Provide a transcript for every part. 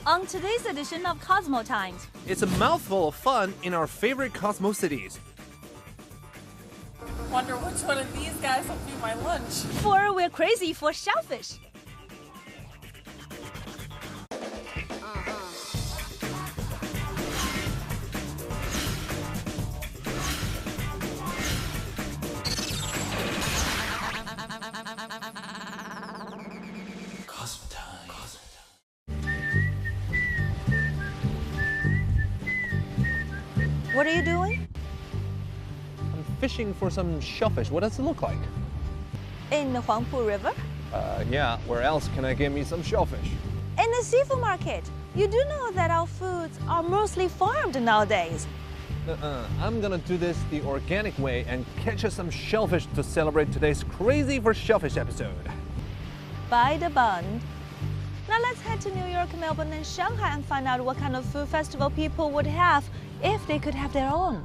On today's edition of Cosmo Time. It's a mouthful of fun in our favorite Cosmo cities. Wonder which one of these guys will be my lunch. 4, we're crazy for shellfish. Cosmo Time. What are you doing? I'm fishing for some shellfish. What does it look like? In the Huangpu River? Yeah, where else can I get me some shellfish? In the seafood market. You do know that our foods are mostly farmed nowadays. I'm gonna do this the organic way and catch us some shellfish to celebrate today's Crazy for Shellfish episode. By the bund. Now let's head to New York, Melbourne, and Shanghai and find out what kind of food festival people would have if they could have their own.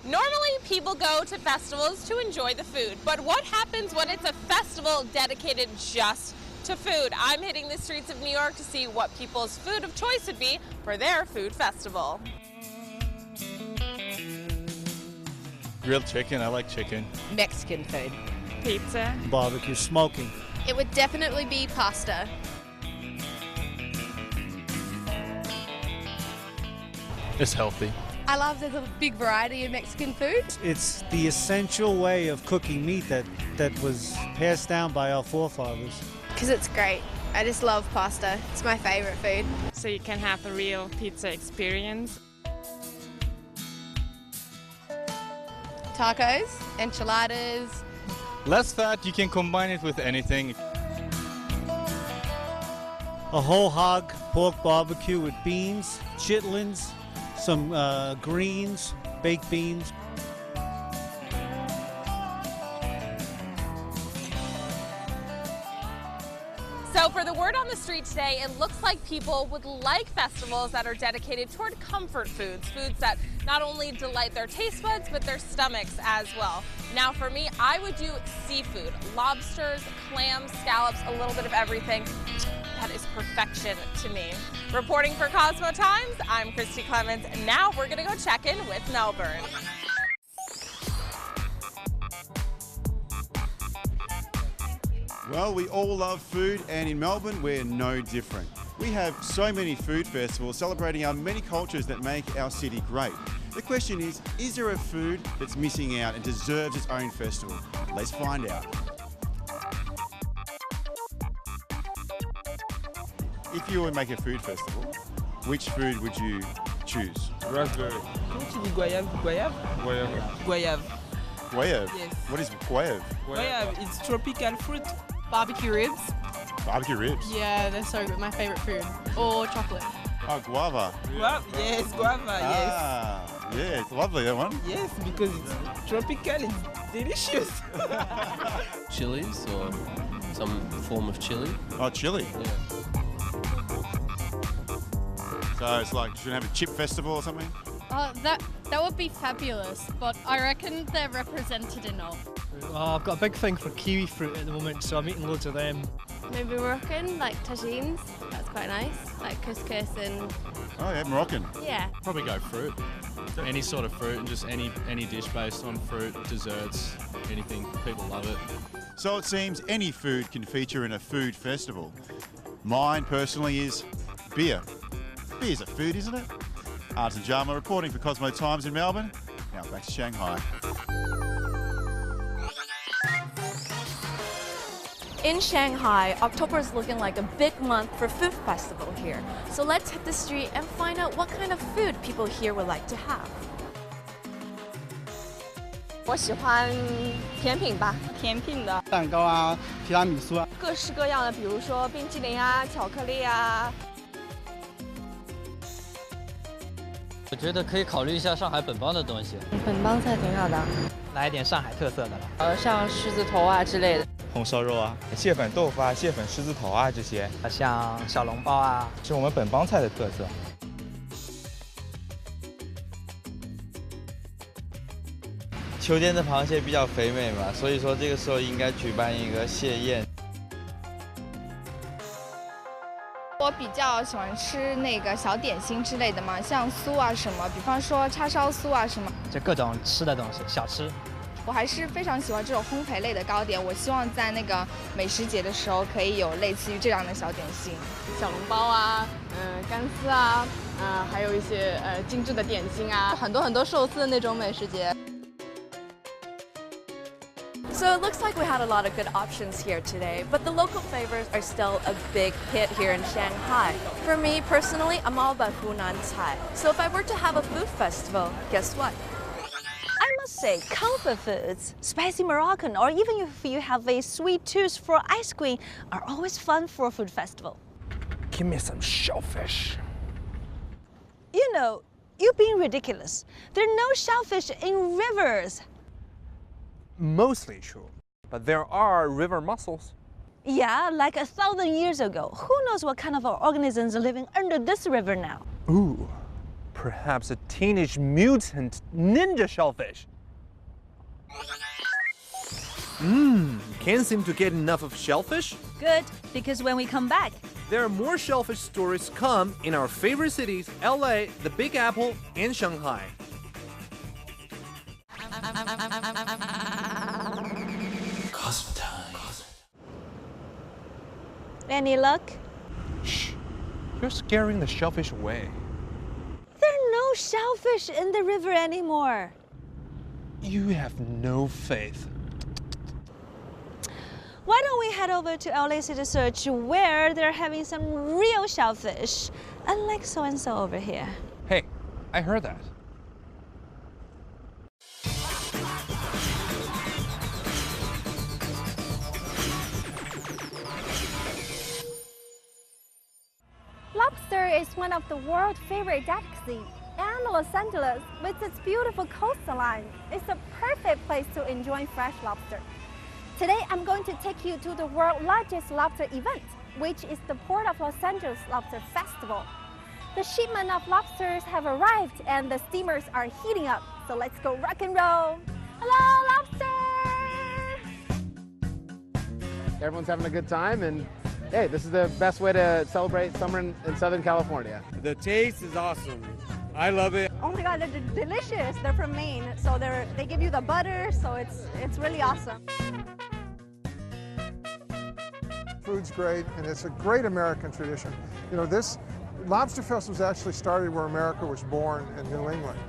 Normally, people go to festivals to enjoy the food, but what happens when it's a festival dedicated just to food? I'm hitting the streets of New York to see what people's food of choice would be for their food festival. Grilled chicken, I like chicken. Mexican food. Pizza. Barbecue, smoking. It would definitely be pasta. It's healthy. I love there's a big variety of Mexican food. It's the essential way of cooking meat that was passed down by our forefathers. Because it's great. I just love pasta. It's my favorite food. So you can have a real pizza experience. Tacos, enchiladas. Less fat, you can combine it with anything. A whole hog pork barbecue with beans, chitlins, some greens, baked beans. So for the word on the street today, it looks like people would like festivals that are dedicated toward comfort foods, foods that not only delight their taste buds, but their stomachs as well. Now for me, I would do seafood, lobsters, clams, scallops, a little bit of everything. That is perfection to me. Reporting for Cosmo Times, I'm Christy Clemens, and now we're gonna go check in with Melbourne. Well, we all love food, and in Melbourne, we're no different. We have so many food festivals celebrating our many cultures that make our city great. The question is there a food that's missing out and deserves its own festival? Let's find out. If you were to make a food festival, which food would you choose? Raspberry. Guayab. Guayab? Yes. What is guayab? Guayab, it's tropical fruit. Barbecue ribs. Barbecue ribs? Yeah, they're so good. My favorite food. Or chocolate. Oh, guava. Guava? Yes, guava, Ah, yeah, it's lovely, that one. yes. Yes, because it's tropical, it's delicious. Chilies or some form of chili. Oh, chili. Yeah. So it's like, should we have a chip festival or something? That would be fabulous, but I reckon they're represented enough. I've got a big thing for kiwi fruit at the moment, so I'm eating loads of them. Maybe Moroccan, like tagines. That's quite nice. Like couscous and... Oh yeah, Moroccan. Yeah. Probably go fruit. Any sort of fruit and just any dish based on fruit, desserts, anything. People love it. So it seems any food can feature in a food festival. Mine personally is beer. Beer's a food, isn't it? Artin Jama reporting for Cosmo Times in Melbourne. Now back to Shanghai. In Shanghai, October is looking like a big month for food festival here. So let's hit the street and find out what kind of food people here would like to have. 我喜欢甜品吧，甜品的蛋糕啊，提拉米苏啊，各式各样的，比如说冰淇淋啊、巧克力啊。我觉得可以考虑一下上海本帮的东西。本帮菜挺好的，来一点上海特色的了。像狮子头啊之类的。红烧肉啊，蟹粉豆腐啊，蟹粉狮子头啊这些，像小笼包啊，是我们本帮菜的特色。秋天的螃蟹比较肥美嘛，所以说这个时候应该举办一个蟹宴。我比较喜欢吃那个小点心之类的嘛，像酥啊什么，比方说叉烧酥啊什么，就各种吃的东西，小吃。我还是非常喜欢这种烘焙类的糕点。我希望在那个美食节的时候可以有类似于这样的小点心，小笼包啊，干丝啊，还有一些精致的点心啊，很多寿司的那种美食节。So it looks like we had a lot of good options here today, but the local flavors are still a big hit here in Shanghai. For me personally, I'm all about Hunan Cai. So if I were to have a food festival, guess what? I must say, comfort foods, spicy Moroccan, or even if you have a sweet tooth for ice cream, are always fun for a food festival. Give me some shellfish. You know, you're being ridiculous. There are no shellfish in rivers. Mostly true, but there are river mussels. Yeah, like 1,000 years ago. Who knows what kind of organisms are living under this river now? Ooh, perhaps a teenage mutant ninja shellfish. Can't seem to get enough of shellfish? Good, because when we come back, there are more shellfish stories come in our favorite cities, LA, the Big Apple, and Shanghai. Cosmo Time. Any luck? Shh, you're scaring the shellfish away. There are no shellfish in the river anymore. You have no faith. Why don't we head over to LA City Search where they're having some real shellfish, unlike so-and-so over here. Hey, I heard that. Lobster is one of the world's favorite delicacies, and Los Angeles, with its beautiful coastline, is the perfect place to enjoy fresh lobster. Today, I'm going to take you to the world's largest lobster event, which is the Port of Los Angeles Lobster Festival. The shipment of lobsters have arrived, and the steamers are heating up. So let's go rock and roll! Hello, lobster! Everyone's having a good time, and hey, this is the best way to celebrate summer in Southern California. The taste is awesome. I love it. Oh my God, they're delicious. They're from Maine, so they give you the butter, so it's really awesome. Food's great, and it's a great American tradition. You know, this Lobster Festival was actually started where America was born in New England.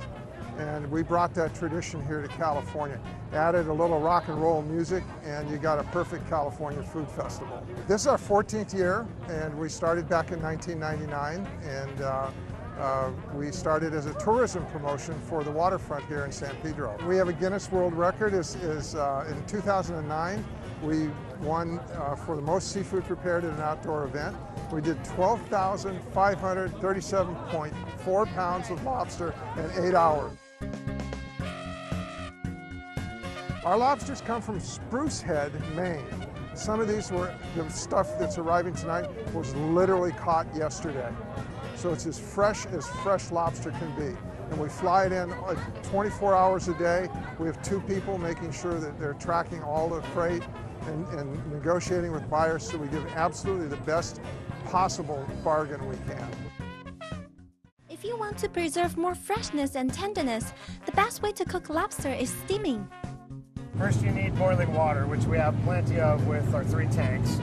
And we brought that tradition here to California. Added a little rock and roll music, and you got a perfect California food festival. This is our 14th year, and we started back in 1999, and we started as a tourism promotion for the waterfront here in San Pedro. We have a Guinness World Record. In 2009, we won for the most seafood prepared at an outdoor event. We did 12,537.4 pounds of lobster in 8 hours. Our lobsters come from Spruce Head, Maine. Some of these were, the stuff that's arriving tonight was literally caught yesterday. So it's as fresh lobster can be. And we fly it in 24 hours a day. We have 2 people making sure that they're tracking all the freight and negotiating with buyers, so we give absolutely the best possible bargain we can. If you want to preserve more freshness and tenderness, the best way to cook lobster is steaming. First you need boiling water, which we have plenty of with our 3 tanks.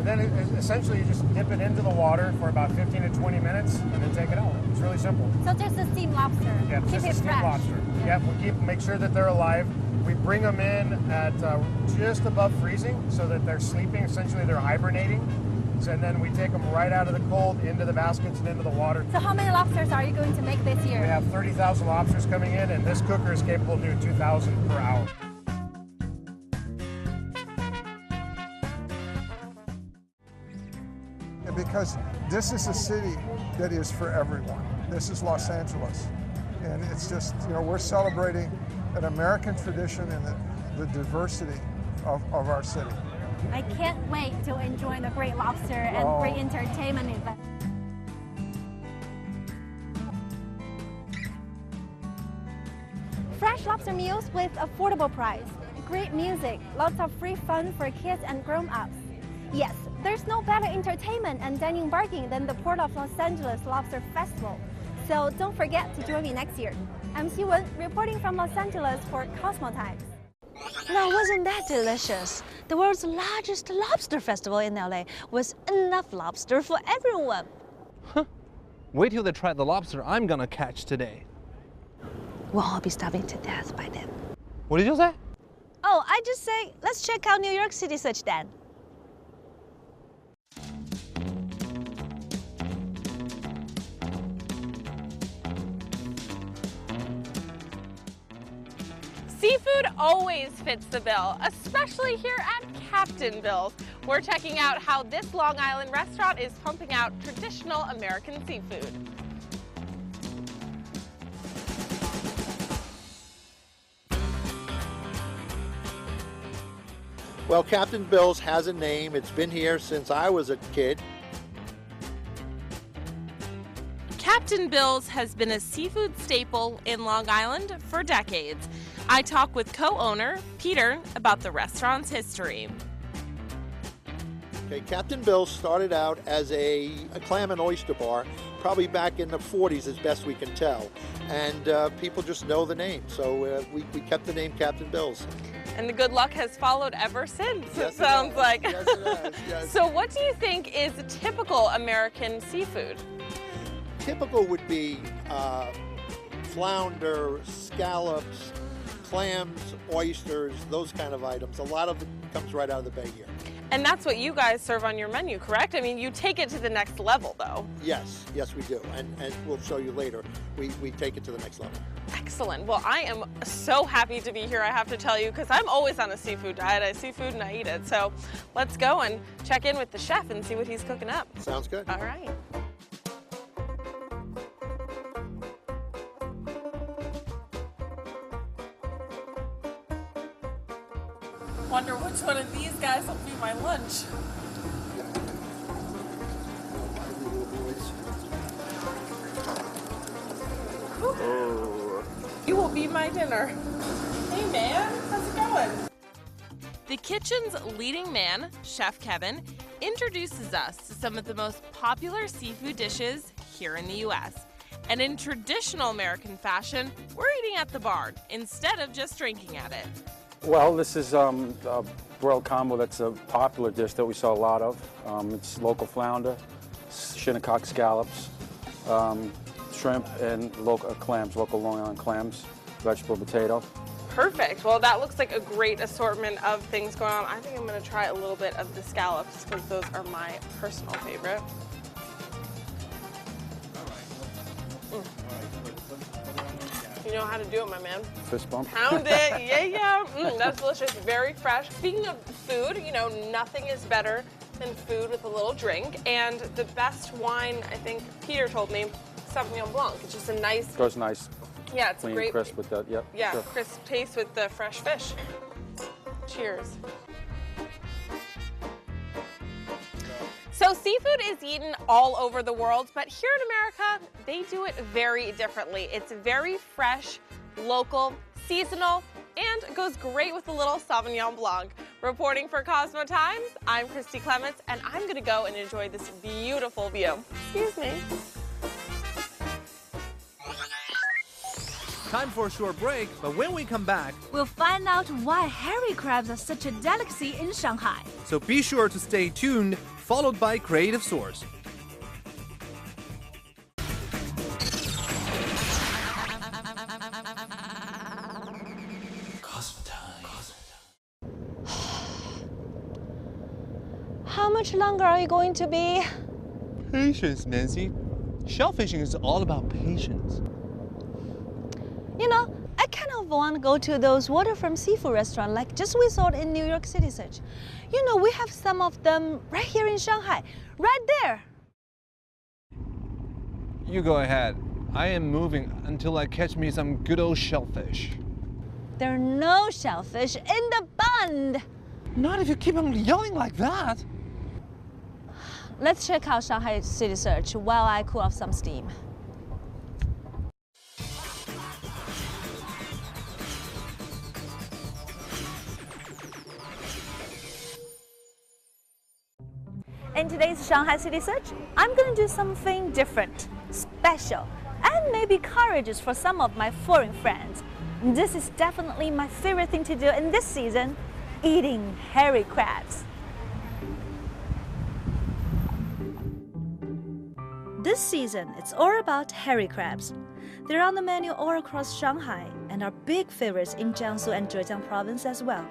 Then essentially you just dip it into the water for about 15 to 20 minutes and then take it out. It's really simple. So just a steamed lobster. Yeah, keep just it a steamed fresh. lobster. Yeah, we make sure that they're alive. We bring them in at just above freezing so that they're sleeping. Essentially they're hibernating. So, and then we take them right out of the cold into the baskets and into the water. So how many lobsters are you going to make this year? We have 30,000 lobsters coming in, and this cooker is capable of doing 2,000 per hour. And because this is a city that is for everyone. This is Los Angeles. And it's just, you know, we're celebrating an American tradition and the diversity of our city. I can't wait to enjoy the great lobster and great entertainment event. Fresh lobster meals with affordable price, great music, lots of free fun for kids and grown-ups. Yes, there's no better entertainment and dining bargain than the Port of Los Angeles Lobster Festival. So don't forget to join me next year. I'm Xiwen, reporting from Los Angeles for Cosmo Time. Now, wasn't that delicious? The world's largest lobster festival in LA was enough lobster for everyone. Huh. Wait till they try the lobster I'm gonna catch today. We'll all be starving to death by then. What did you say? Oh, I just say, let's check out New York City search then. Seafood always fits the bill, especially here at Captain Bill's. We're checking out how this Long Island restaurant is pumping out traditional American seafood. Well, Captain Bill's has a name. It's been here since I was a kid. Captain Bill's has been a seafood staple in Long Island for decades. I talk with co-owner Peter about the restaurant's history. Okay, Captain Bill's started out as a clam and oyster bar, probably back in the 40s as best we can tell. And people just know the name, so we kept the name Captain Bill's. And the good luck has followed ever since, yes, it sounds like. Yes, it has, yes. So what do you think is typical American seafood? Typical would be flounder, scallops, clams, oysters, those kind of items. A lot of it comes right out of the bay here. And that's what you guys serve on your menu, correct? I mean, you take it to the next level, though. Yes, yes we do. And we'll show you later. We take it to the next level. Excellent. Well, I am so happy to be here, I have to tell you, because I'm always on a seafood diet. I see food and I eat it. So let's go and check in with the chef and see what he's cooking up. Sounds good. All right. Wonder which one of these guys will be my lunch. You will be my dinner. Hey man, how's it going? The kitchen's leading man, Chef Kevin, introduces us to some of the most popular seafood dishes here in the U.S. And in traditional American fashion, we're eating at the bar instead of just drinking at it. Well, this is a broiled combo that's a popular dish that we sell a lot of. It's local flounder, shinnecock scallops, shrimp, and local clams, local Long Island clams, vegetable potato. Perfect. Well, that looks like a great assortment of things going on. I think I'm going to try a little bit of the scallops because those are my personal favorite. You know how to do it, my man. Fist bump. Pound it, yeah. That's delicious, very fresh. Speaking of food, you know, nothing is better than food with a little drink. And the best wine, I think Peter told me, Sauvignon Blanc. It's just a nice... Goes nice. Yeah, it's clean, great. crisp with that, yep. Yeah, sure. crisp taste with the fresh fish. Cheers. So seafood is eaten all over the world, but here in America, they do it very differently. It's very fresh, local, seasonal, and goes great with a little Sauvignon Blanc. Reporting for Cosmo Times, I'm Christy Clements, and I'm gonna go and enjoy this beautiful view. Excuse me. Time for a short break, but when we come back, we'll find out why hairy crabs are such a delicacy in Shanghai. So be sure to stay tuned, followed by Creative Source. Cosmo Time. How much longer are you going to be? Patience, Nancy. Shellfishing is all about patience. You know, I kind of want to go to those waterfront seafood restaurants like just we saw in New York City search. You know, we have some of them right here in Shanghai, right there. You go ahead. I am moving until I catch me some good old shellfish. There are no shellfish in the pond. Not if you keep on yelling like that. Let's check out Shanghai City Search while I cool off some steam. In today's Shanghai City Search, I'm going to do something different, special, and maybe courageous for some of my foreign friends. This is definitely my favorite thing to do in this season, eating hairy crabs. This season, it's all about hairy crabs. They're on the menu all across Shanghai and are big favorites in Jiangsu and Zhejiang province as well.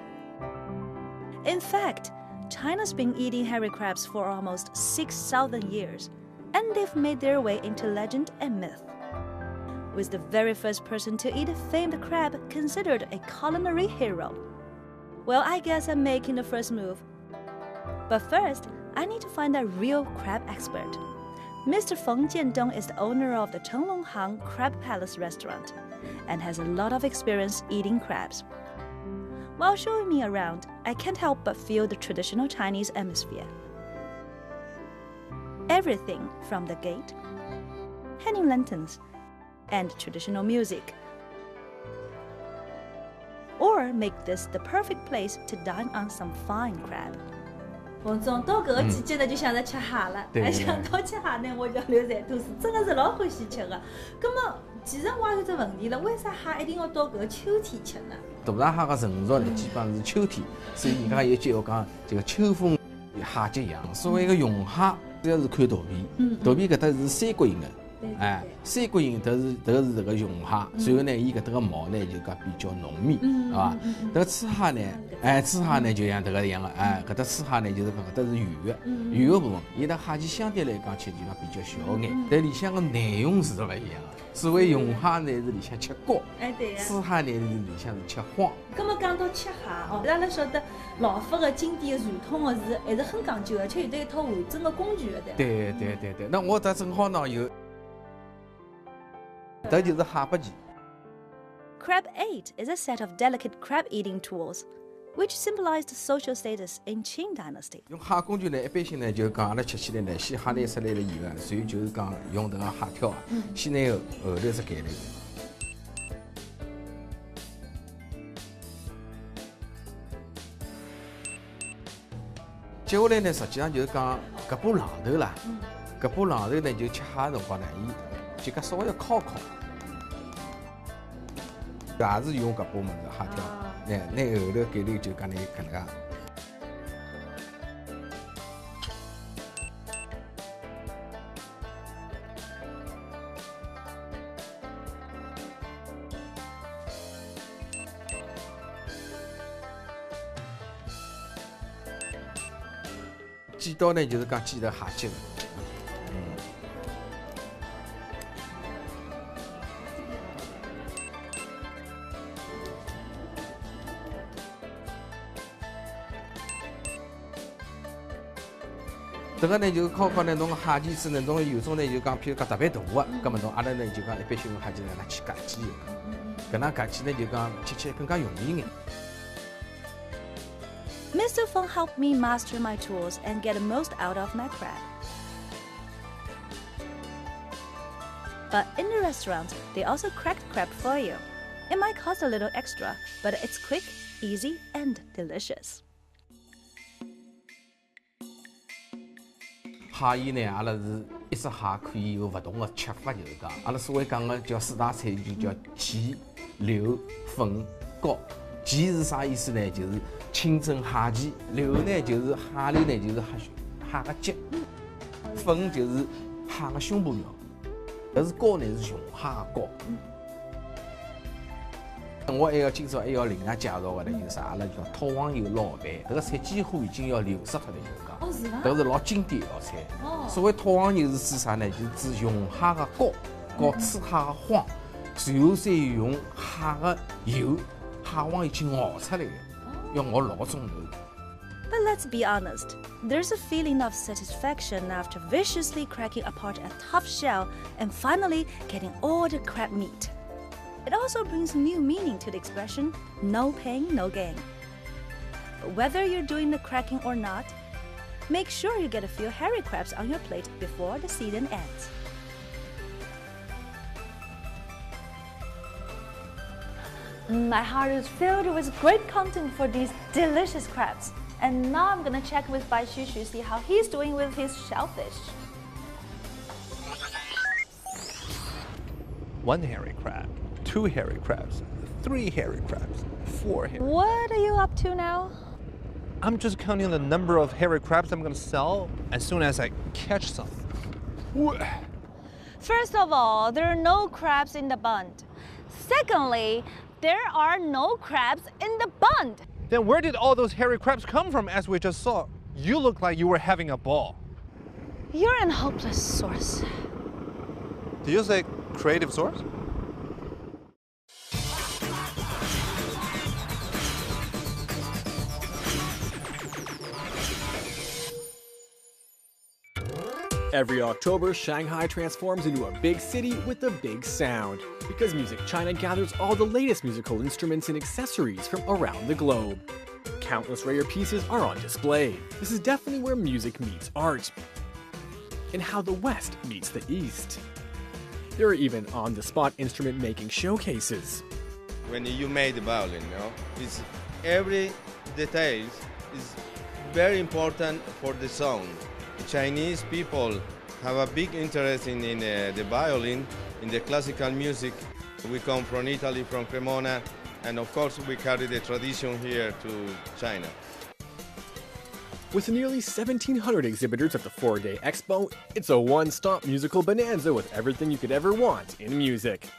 In fact, China's been eating hairy crabs for almost 6,000 years, and they've made their way into legend and myth. Was the very first person to eat a famed crab considered a culinary hero? Well, I guess I'm making the first move. But first, I need to find a real crab expert. Mr. Feng Jiandong is the owner of the Chenglonghang Crab Palace restaurant and has a lot of experience eating crabs. While showing me around, I can't help but feel the traditional Chinese atmosphere. Everything from the gate, hanging lanterns, and traditional music. Or make this the perfect place to dine on some fine crab. 冯总到搿个季节呢，就想着吃蟹了。想到吃蟹呢，我就流馋吐水，真的是老欢喜吃的。葛么，其实我也有只问题了，为啥蟹一定要到搿个秋天吃呢？大闸蟹个成熟呢，基本上是秋天，所以人家有句话讲，这个秋风蟹脚扬。所谓个雄蟹，主要是看肚皮，肚皮搿搭是三角形的。哎，三角形这是这个雄蟹，随后呢，伊搿搭个毛呢就讲比较浓密，是吧？这个刺蟹呢，刺蟹呢就像这个样个，搿搭刺蟹呢就是讲搿搭是圆的，圆的部分，伊拉蟹钿相对来讲吃就讲比较小眼，但里向个内容是勿一样的。所谓雄蟹呢是里向吃膏，刺蟹呢是里向是吃黄。咁么讲到吃蟹哦，阿拉晓得老法个经典个传统个是还是很讲究，而且有得一套完整个工具的，对。对，那我这正好呢有。这就是蟹八钳。Crab 8 is a set of delicate crab eating tools, which symbolized social status in Qing Dynasty. 用蟹工具呢，一般性呢就讲阿拉吃起来呢，先蟹来出来了以后，然后就是讲用这个蟹条啊，先拿后头是盖来。接下来呢，实际上就是讲搿把榔头啦，搿把榔头呢就吃蟹的辰光呢，伊就讲稍微要烤，也是用搿把物事蟹条，拿后头盖头就讲呢搿能介。剪刀呢，就是讲剪到蟹脚的。这个呢，就是烤呢，侬个蟹钳子呢，侬有种呢就讲，譬如讲特别大个，葛末侬阿拉呢就讲一般性用蟹钳呢拿去夹起的，搿能夹起呢就讲吃起来更加容易眼。Mr. Feng helped me master my tools and get the most out of my crab. But in the restaurant, they also cracked crab for you. It might cost a little extra, but it's quick, easy, and delicious. 蟹衣呢，阿拉是一只蟹可以有不同的吃法，就是讲，阿拉所谓讲的叫四大菜，就叫鲫、溜、粉、膏。鲫是啥意思呢？就是清蒸蟹鲫，溜呢就是蟹溜呢就是蟹个脚，粉就是蟹个胸部肉，搿是膏呢是雄蟹个膏。我还要今朝还要另外介绍个呢，就是啥？阿拉叫土黄油捞饭，搿个菜几乎已经要流失脱了，就是讲。哦，是伐？搿是老经典一道菜。哦。所谓土黄油是指啥呢？就是指雄蟹个膏和刺蟹个黄，然后再用蟹个油。蟹黄已经熬出来的，要熬6个钟头。But let's be honest, there's a feeling of satisfaction after viciously cracking apart a tough shell and finally getting all the crab meat. It also brings new meaning to the expression, no pain, no gain. But whether you're doing the cracking or not, make sure you get a few hairy crabs on your plate before the season ends. My heart is filled with great content for these delicious crabs. And now I'm gonna check with Bai Xu, see how he's doing with his shellfish. 1 hairy crab, 2 hairy crabs, 3 hairy crabs, 4 hairy. What are you up to now? I'm just counting the number of hairy crabs I'm gonna sell as soon as I catch some. First of all, there are no crabs in the bund. Secondly, there are no crabs in the bund. Then where did all those hairy crabs come from as we just saw? You look like you were having a ball. You're an hopeless source. Did you say creative source? Every October, Shanghai transforms into a big city with a big sound. Because Music China gathers all the latest musical instruments and accessories from around the globe. Countless rare pieces are on display. This is definitely where music meets art, and how the West meets the East. There are even on-the-spot instrument-making showcases. When you made the violin, it's every detail is very important for the sound. Chinese people have a big interest in the violin, in the classical music. We come from Italy, from Cremona, and of course we carry the tradition here to China. With nearly 1,700 exhibitors at the 4-day expo, it's a one-stop musical bonanza with everything you could ever want in music.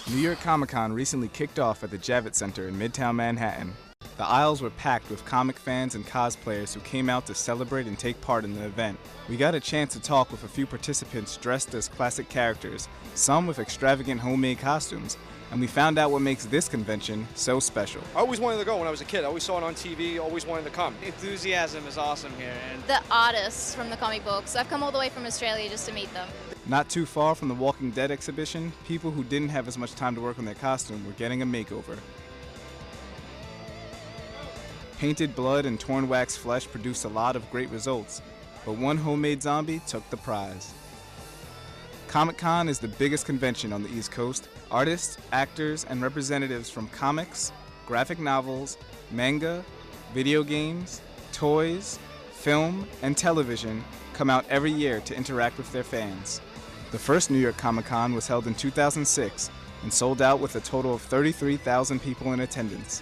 New York Comic-Con recently kicked off at the Javits Center in Midtown Manhattan. The aisles were packed with comic fans and cosplayers who came out to celebrate and take part in the event. We got a chance to talk with a few participants dressed as classic characters, some with extravagant homemade costumes, and we found out what makes this convention so special. I always wanted to go when I was a kid. I always saw it on TV, always wanted to come. Enthusiasm is awesome here. And the artists from the comic books. I've come all the way from Australia just to meet them. Not too far from the Walking Dead exhibition, people who didn't have as much time to work on their costume were getting a makeover. Painted blood and torn wax flesh produced a lot of great results, but one homemade zombie took the prize. Comic-Con is the biggest convention on the East Coast. Artists, actors, and representatives from comics, graphic novels, manga, video games, toys, film, and television come out every year to interact with their fans. The first New York Comic-Con was held in 2006 and sold out with a total of 33,000 people in attendance.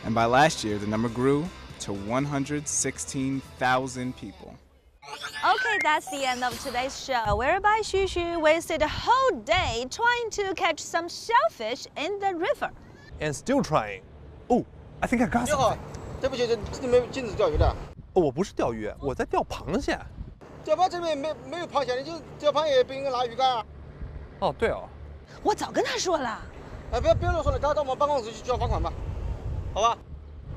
And by last year, the number grew to 116,000 people. Okay, that's the end of today's show, whereby Xu Xu wasted a whole day trying to catch some shellfish in the river. And still trying. Oh, I think I got something. 对不起，这没有禁止钓鱼的。哦，我不是钓鱼，我在钓螃蟹。钓螃蟹这边没有螃蟹，你就钓螃蟹不应该拿鱼竿啊。哦，对哦。我早跟他说了。哎，不要啰嗦了，赶快到我们办公室去交罚款吧。 好吧。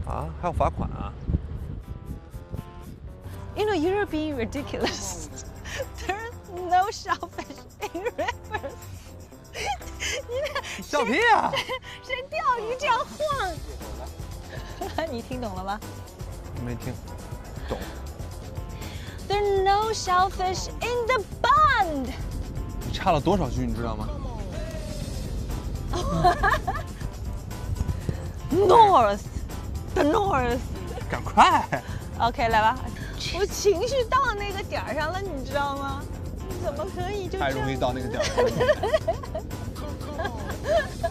啊，还要罚款啊 You know, you're being ridiculous. There's no shellfish in rivers. 笑屁啊！谁钓鱼这样晃？你听懂了吗？没听懂。There are no shellfish in the bund. 你差了多少句，你知道吗？ North, the north. 赶快 ！OK， 来吧。我情绪到那个点儿上了，你知道吗？你怎么可以就太容易到那个点儿了。